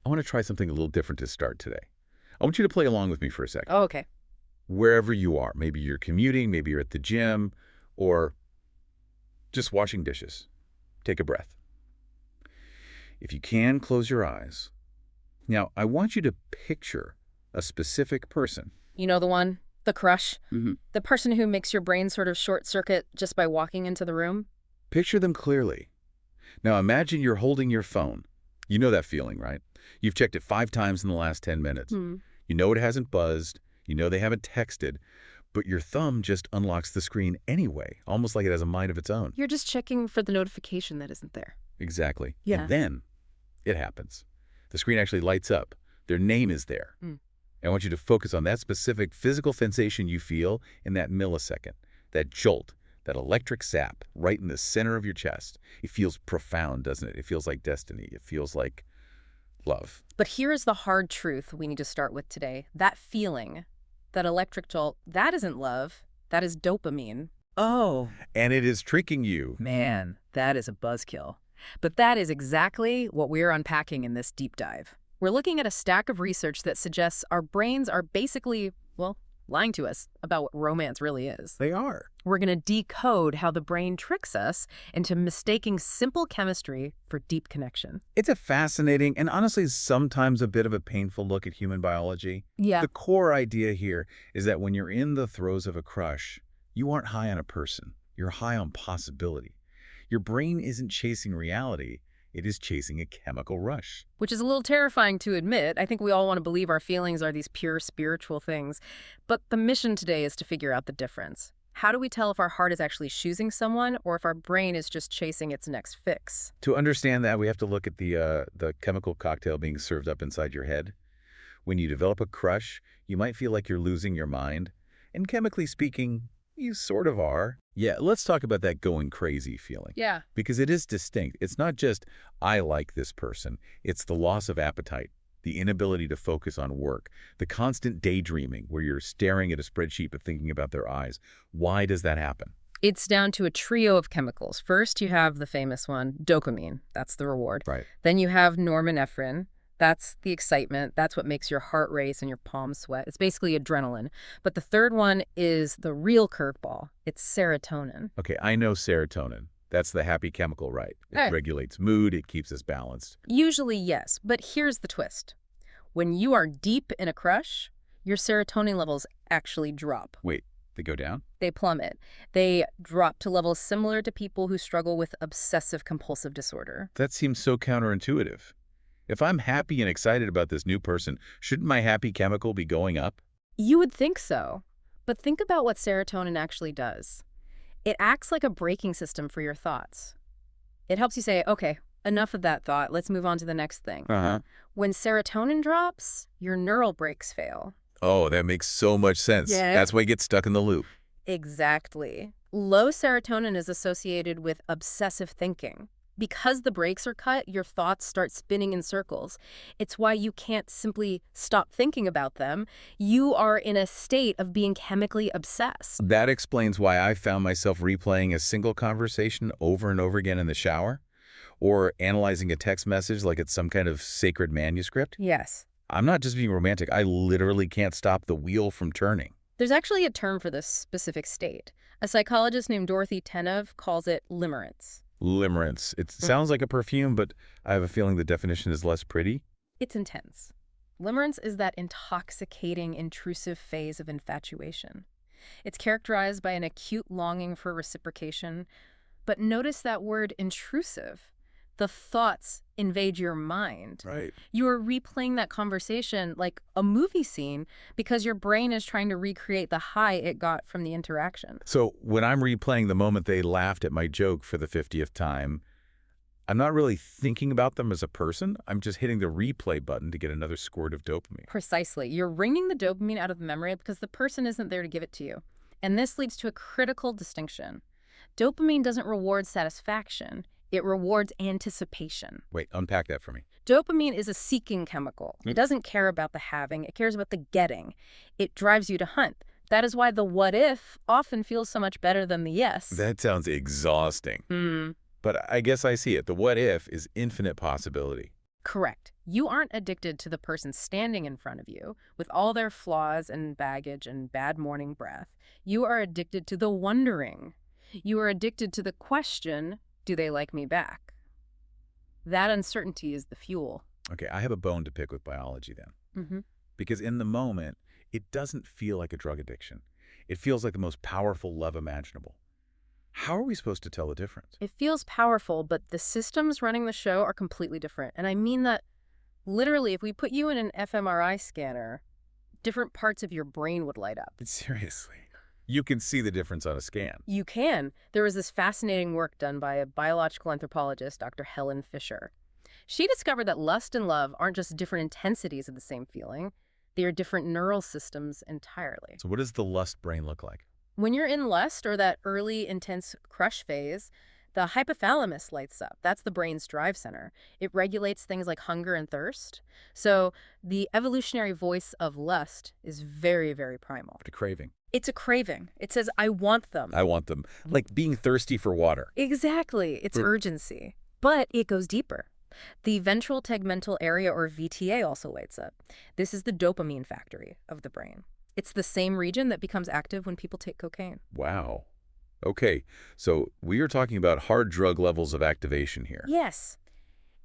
I want to try something a little different to start today. I want you to play along with me for a second. Oh, okay. Wherever you are, maybe you're commuting, maybe you're at the gym, or just washing dishes. Take a breath. If you can, close your eyes. Now, I want you to picture a specific person. You know the one? The crush? Mm-hmm. The person who makes your brain sort of short-circuit just by walking into the room? Picture them clearly. Now, imagine you're holding your phone. You know that feeling, right? You've checked it 5 times in the last 10 minutes. You know it hasn't buzzed. You know they haven't texted. But your thumb just unlocks the screen anyway, almost like it has a mind of its own. You're just checking for the notification that isn't there. Exactly. Yeah. And then it happens. The screen actually lights up. Their name is there. I want you to focus on that specific physical sensation you feel in that millisecond, that jolt, that electric zap right in the center of your chest. It feels profound, doesn't it? It feels like destiny. It feels like love. But here is the hard truth we need to start with today. That feeling, that electric jolt, that isn't love. That is dopamine. Oh, And it is tricking you. man, that is a buzzkill. But that is exactly what we're unpacking in this deep dive. We're looking at a stack of research that suggests our brains are basically, well, lying to us about what romance really is. They are. We're going to decode how the brain tricks us into mistaking simple chemistry for deep connection. It's a fascinating and honestly sometimes a bit of a painful look at human biology. Yeah. The core idea here is that when you're in the throes of a crush, you aren't high on a person. You're high on possibility. Your brain isn't chasing reality. It is chasing a chemical rush. Which is a little terrifying to admit. I think we all want to believe our feelings are these pure spiritual things. But the mission today is to figure out the difference. How do we tell if our heart is actually choosing someone or if our brain is just chasing its next fix? To understand that, we have to look at the chemical cocktail being served up inside your head. When you develop a crush, you might feel like you're losing your mind. And chemically speaking, you sort of are. Yeah, let's talk about that going crazy feeling. Yeah. Because it is distinct. It's not just, I like this person. It's the loss of appetite, the inability to focus on work, the constant daydreaming where you're staring at a spreadsheet but thinking about their eyes. Why does that happen? It's down to a trio of chemicals. First, you have the famous one, dopamine. That's the reward. Right. Then you have norepinephrine. That's the excitement. That's what makes your heart race and your palms sweat. It's basically adrenaline. But the third one is the real curveball. It's serotonin. Okay, I know serotonin. That's the happy chemical, right? It Hey. regulates mood. It keeps us balanced. Usually, yes. But here's the twist. When you are deep in a crush, your serotonin levels actually drop. Wait, they go down? They plummet. They drop to levels similar to people who struggle with obsessive-compulsive disorder. That seems so counterintuitive. If I'm happy and excited about this new person, shouldn't my happy chemical be going up? You would think so. But think about what serotonin actually does. It acts like a braking system for your thoughts. It helps you say, okay, enough of that thought. Let's move on to the next thing. Uh-huh. When serotonin drops, your neural brakes fail. Oh, that makes so much sense. Yeah. That's why you get stuck in the loop. Exactly. Low serotonin is associated with obsessive thinking. Because the brakes are cut, your thoughts start spinning in circles. It's why you can't simply stop thinking about them. You are in a state of being chemically obsessed. That explains why I found myself replaying a single conversation over and over again in the shower, or analyzing a text message like it's some kind of sacred manuscript. Yes. I'm not just being romantic. I literally can't stop the wheel from turning. There's actually a term for this specific state. A psychologist named Dorothy Tenev calls it limerence. Limerence. It sounds like a perfume, but I have a feeling the definition is less pretty. It's intense. Limerence is that intoxicating, intrusive phase of infatuation. It's characterized by an acute longing for reciprocation. But notice that word intrusive. The thoughts invade your mind. Right. You're replaying that conversation like a movie scene because your brain is trying to recreate the high it got from the interaction. So when I'm replaying the moment they laughed at my joke for the 50th time, I'm not really thinking about them as a person. I'm just hitting the replay button to get another squirt of dopamine. Precisely. You're wringing the dopamine out of the memory because the person isn't there to give it to you. And this leads to a critical distinction. Dopamine doesn't reward satisfaction. It rewards anticipation. Wait, unpack that for me. Dopamine is a seeking chemical. It doesn't care about the having. It cares about the getting. It drives you to hunt. That is why the what if often feels so much better than the yes. That sounds exhausting. But I guess I see it. The what if is infinite possibility. Correct. You aren't addicted to the person standing in front of you with all their flaws and baggage and bad morning breath. You are addicted to the wondering. You are addicted to the question, do they like me back? That uncertainty is the fuel. Okay, I have a bone to pick with biology then. Mm-hmm. Because in the moment, it doesn't feel like a drug addiction. It feels like the most powerful love imaginable. How are we supposed to tell the difference? It feels powerful, but the systems running the show are completely different. And I mean that literally, if we put you in an fMRI scanner, different parts of your brain would light up. Seriously. You can see the difference on a scan. You can. There was this fascinating work done by a biological anthropologist, Dr. Helen Fisher. She discovered that lust and love aren't just different intensities of the same feeling. They are different neural systems entirely. So what does the lust brain look like? When you're in lust or that early intense crush phase, the hypothalamus lights up. That's the brain's drive center. It regulates things like hunger and thirst. So the evolutionary voice of lust is very, very primal. The craving. It's a craving. It says, I want them. I want them. Like being thirsty for water. Exactly. It's urgency. But it goes deeper. The ventral tegmental area, or VTA, also lights up. This is the dopamine factory of the brain. It's the same region that becomes active when people take cocaine. Wow. Okay, so we are talking about hard drug levels of activation here. Yes.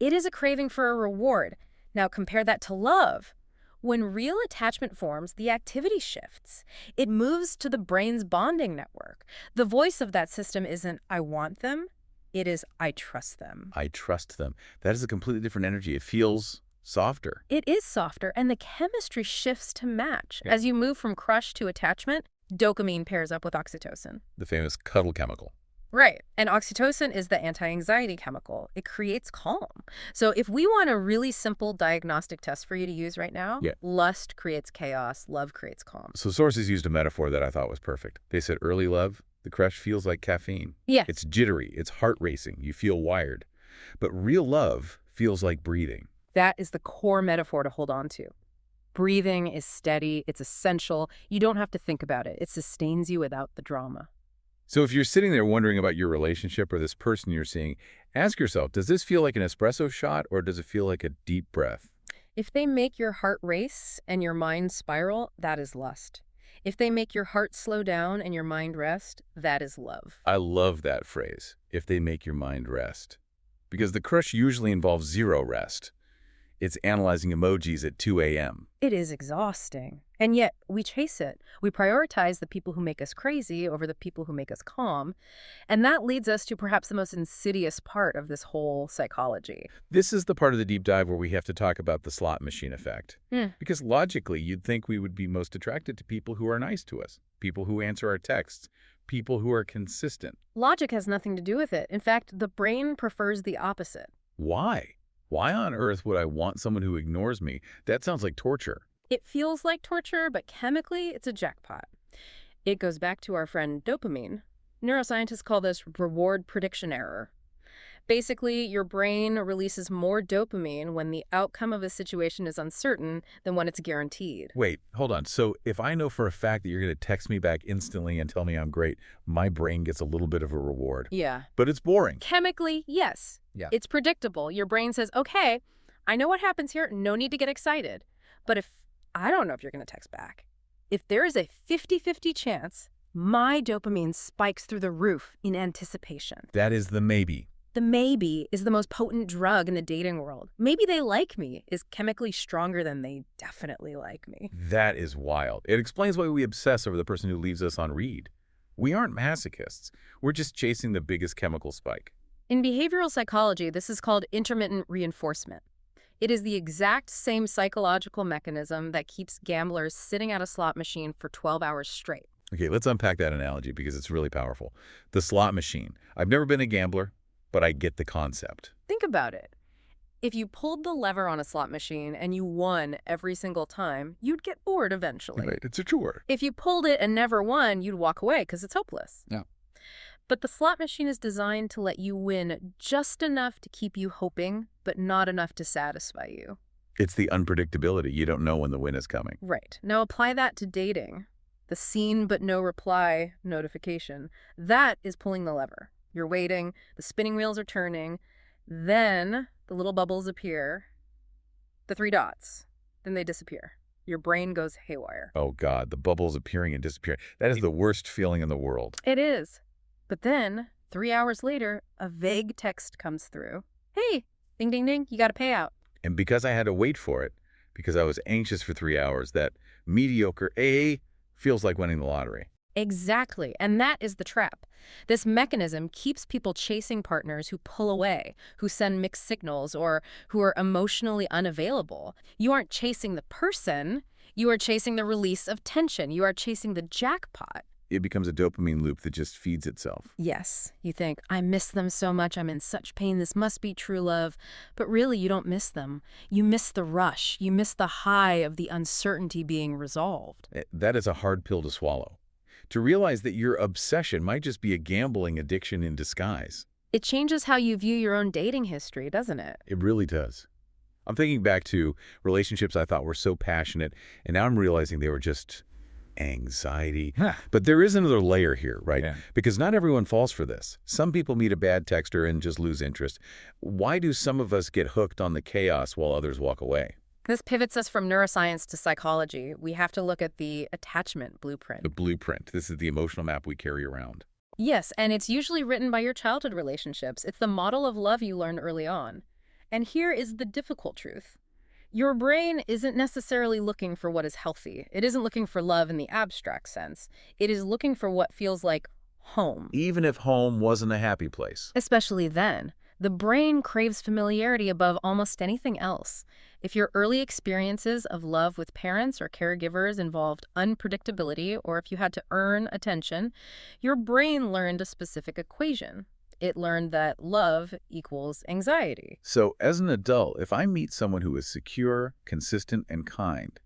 It is a craving for a reward. Now compare that to love. When real attachment forms, the activity shifts. It moves to the brain's bonding network. The voice of that system isn't, I want them. It is, I trust them. I trust them. That is a completely different energy. It feels softer. It is softer, and the chemistry shifts to match. Yeah. As you move from crush to attachment, dopamine pairs up with oxytocin. The famous cuddle chemical. Right. And oxytocin is the anti-anxiety chemical. It creates calm. So if we want a really simple diagnostic test for you to use right now, lust creates chaos, love creates calm. So sources used a metaphor that I thought was perfect. They said early love, the crush feels like caffeine. Yeah. It's jittery, it's heart racing, you feel wired. But real love feels like breathing. That is the core metaphor to hold on to. Breathing is steady, it's essential. You don't have to think about it. It sustains you without the drama. So if you're sitting there wondering about your relationship or this person you're seeing, ask yourself, does this feel like an espresso shot or does it feel like a deep breath? If they make your heart race and your mind spiral, that is lust. If they make your heart slow down and your mind rest, that is love. I love that phrase, if they make your mind rest. Because the crush usually involves zero rest. It's analyzing emojis at 2 a.m. It is exhausting. And yet, we chase it. We prioritize the people who make us crazy over the people who make us calm. And that leads us to perhaps the most insidious part of this whole psychology. This is the part of the deep dive where we have to talk about the slot machine effect. Because logically, you'd think we would be most attracted to people who are nice to us, people who answer our texts, people who are consistent. Logic has nothing to do with it. In fact, the brain prefers the opposite. Why? Why on earth would I want someone who ignores me? That sounds like torture. It feels like torture, but chemically, it's a jackpot. It goes back to our friend dopamine. Neuroscientists call this reward prediction error. Basically, your brain releases more dopamine when the outcome of a situation is uncertain than when it's guaranteed. Wait, hold on. So if I know for a fact that you're going to text me back instantly and tell me I'm great, my brain gets a little bit of a reward. Yeah. But it's boring. Chemically, yes. Yeah. It's predictable. Your brain says, okay, I know what happens here. No need to get excited. But if I don't know if you're going to text back. If there is a 50-50 chance, my dopamine spikes through the roof in anticipation. That is the maybe. The maybe is the most potent drug in the dating world. Maybe they like me is chemically stronger than they definitely like me. That is wild. It explains why we obsess over the person who leaves us on read. We aren't masochists. We're just chasing the biggest chemical spike. In behavioral psychology, this is called intermittent reinforcement. It is the exact same psychological mechanism that keeps gamblers sitting at a slot machine for 12 hours straight. Okay, let's unpack that analogy because it's really powerful. The slot machine. I've never been a gambler, but I get the concept. Think about it. If you pulled the lever on a slot machine and you won every single time, you'd get bored eventually. Right, it's a chore. If you pulled it and never won, you'd walk away because it's hopeless. Yeah. But the slot machine is designed to let you win just enough to keep you hoping, but not enough to satisfy you. It's the unpredictability. You don't know when the win is coming. Right. Now apply that to dating. The seen but no reply notification. That is pulling the lever. You're waiting, the spinning wheels are turning, then the little bubbles appear, the three dots. Then they disappear. Your brain goes haywire. Oh, God, the bubbles appearing and disappearing. That is the worst feeling in the world. It is. But then, 3 hours later, a vague text comes through. Hey, ding, ding, ding, you got a payout. And because I had to wait for it, because I was anxious for 3 hours, that mediocre A feels like winning the lottery. Exactly. And that is the trap. This mechanism keeps people chasing partners who pull away, who send mixed signals, or who are emotionally unavailable. You aren't chasing the person. You are chasing the release of tension. You are chasing the jackpot. It becomes a dopamine loop that just feeds itself. Yes, you think, I miss them so much, I'm in such pain, this must be true love. But really, you don't miss them. You miss the rush. You miss the high of the uncertainty being resolved. That is a hard pill to swallow. To realize that your obsession might just be a gambling addiction in disguise. It changes how you view your own dating history, doesn't it? It really does. I'm thinking back to relationships I thought were so passionate, and now I'm realizing they were just anxiety. But there is another layer here, right? Yeah. Because not everyone falls for this. Some people meet a bad texter and just lose interest. Why do some of us get hooked on the chaos while others walk away? This pivots us from neuroscience to psychology. We have to look at the attachment blueprint. The blueprint. This is the emotional map we carry around. Yes, and it's usually written by your childhood relationships. It's the model of love you learned early on. And here is the difficult truth. Your brain isn't necessarily looking for what is healthy. It isn't looking for love in the abstract sense. It is looking for what feels like home. Even if home wasn't a happy place. Especially then. The brain craves familiarity above almost anything else. If your early experiences of love with parents or caregivers involved unpredictability, or if you had to earn attention, your brain learned a specific equation. It learned that love equals anxiety. So as an adult, if I meet someone who is secure, consistent, and kind,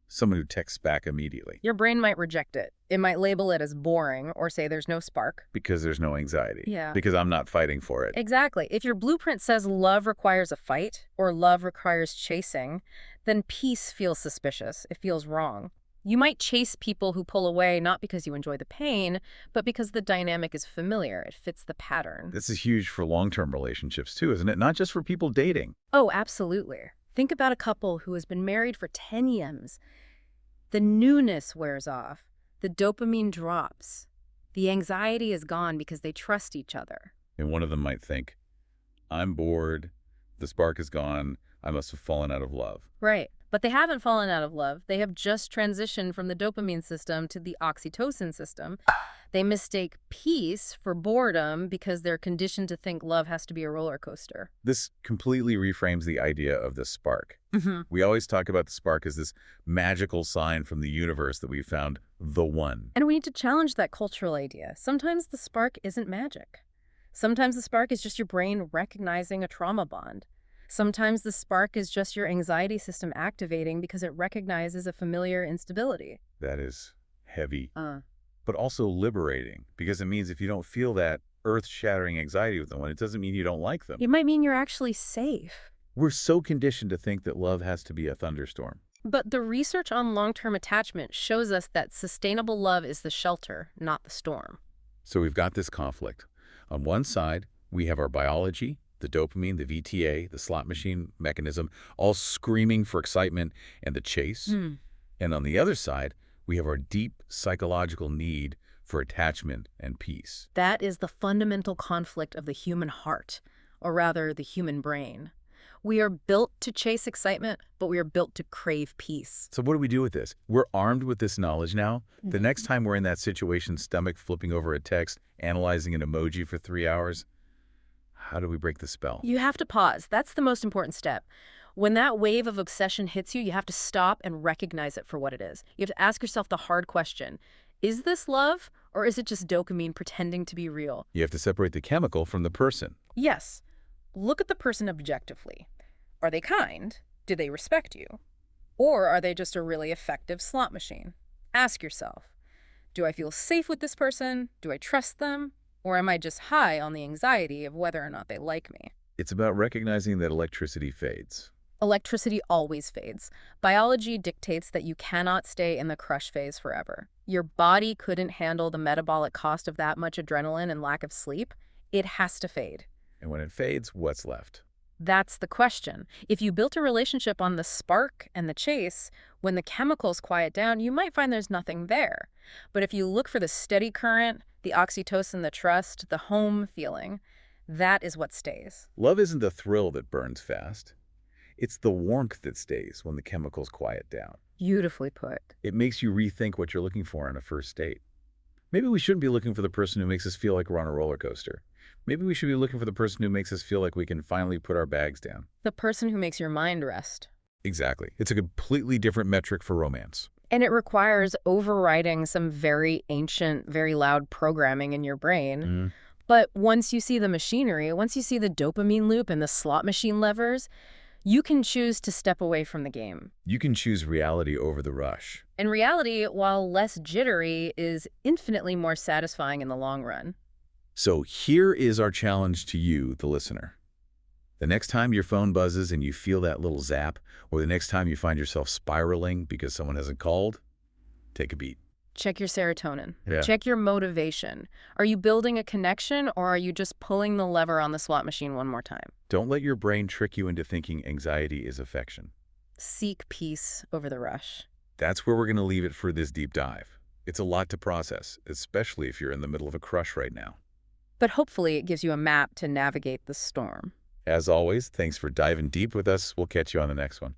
someone who texts back immediately. Your brain might reject it. It might label it as boring or say there's no spark. Because there's no anxiety. Yeah. Because I'm not fighting for it. Exactly. If your blueprint says love requires a fight or love requires chasing, then peace feels suspicious. It feels wrong. You might chase people who pull away not because you enjoy the pain, but because the dynamic is familiar. It fits the pattern. This is huge for long-term relationships too, isn't it? Not just for people dating. Oh, absolutely. Think about a couple who has been married for 10 years. The newness wears off. The dopamine drops. The anxiety is gone because they trust each other. And one of them might think, I'm bored, the spark is gone, I must have fallen out of love. Right. But they haven't fallen out of love. They have just transitioned from the dopamine system to the oxytocin system. They mistake peace for boredom because they're conditioned to think love has to be a roller coaster. This completely reframes the idea of the spark. Mm-hmm. We always talk about the spark as this magical sign from the universe that we found the one. And we need to challenge that cultural idea. Sometimes the spark isn't magic. Sometimes the spark is just your brain recognizing a trauma bond. Sometimes the spark is just your anxiety system activating because it recognizes a familiar instability. That is heavy, but also liberating, because it means if you don't feel that earth-shattering anxiety with someone, it doesn't mean you don't like them. It might mean you're actually safe. We're so conditioned to think that love has to be a thunderstorm. But the research on long-term attachment shows us that sustainable love is the shelter, not the storm. So we've got this conflict. On one side, we have our biology, the dopamine, the VTA, the slot machine mechanism, all screaming for excitement and the chase. And on the other side, we have our deep psychological need for attachment and peace. That is the fundamental conflict of the human heart, or rather the human brain. We are built to chase excitement, but we are built to crave peace. So what do we do with this? We're armed with this knowledge now. The next time we're in that situation, stomach flipping over a text, analyzing an emoji for 3 hours, how do we break the spell? You have to pause. That's the most important step. When that wave of obsession hits you, you have to stop and recognize it for what it is. You have to ask yourself the hard question. Is this love, or is it just dopamine pretending to be real? You have to separate the chemical from the person. Yes. Look at the person objectively. Are they kind? Do they respect you? Or are they just a really effective slot machine? Ask yourself, do I feel safe with this person? Do I trust them? Or am I just high on the anxiety of whether or not they like me? It's about recognizing that electricity fades. Electricity always fades. Biology dictates that you cannot stay in the crush phase forever. Your body couldn't handle the metabolic cost of that much adrenaline and lack of sleep. It has to fade. And when it fades, what's left? That's the question. If you built a relationship on the spark and the chase, when the chemicals quiet down, you might find there's nothing there. But if you look for the steady current, the oxytocin, the trust, the home feeling, that is what stays. Love isn't the thrill that burns fast. It's the warmth that stays when the chemicals quiet down. Beautifully put. It makes you rethink what you're looking for on a first date. Maybe we shouldn't be looking for the person who makes us feel like we're on a roller coaster. Maybe we should be looking for the person who makes us feel like we can finally put our bags down. The person who makes your mind rest. Exactly. It's a completely different metric for romance. And it requires overriding some very ancient, very loud programming in your brain. But once you see the machinery, once you see the dopamine loop and the slot machine levers, you can choose to step away from the game. You can choose reality over the rush. And reality, while less jittery, is infinitely more satisfying in the long run. So here is our challenge to you, the listener. The next time your phone buzzes and you feel that little zap, or the next time you find yourself spiraling because someone hasn't called, take a beat. Check your serotonin. Yeah. Check your motivation. Are you building a connection, or are you just pulling the lever on the slot machine one more time? Don't let your brain trick you into thinking anxiety is affection. Seek peace over the rush. That's where we're going to leave it for this deep dive. It's a lot to process, especially if you're in the middle of a crush right now. But hopefully it gives you a map to navigate the storm. As always, thanks for diving deep with us. We'll catch you on the next one.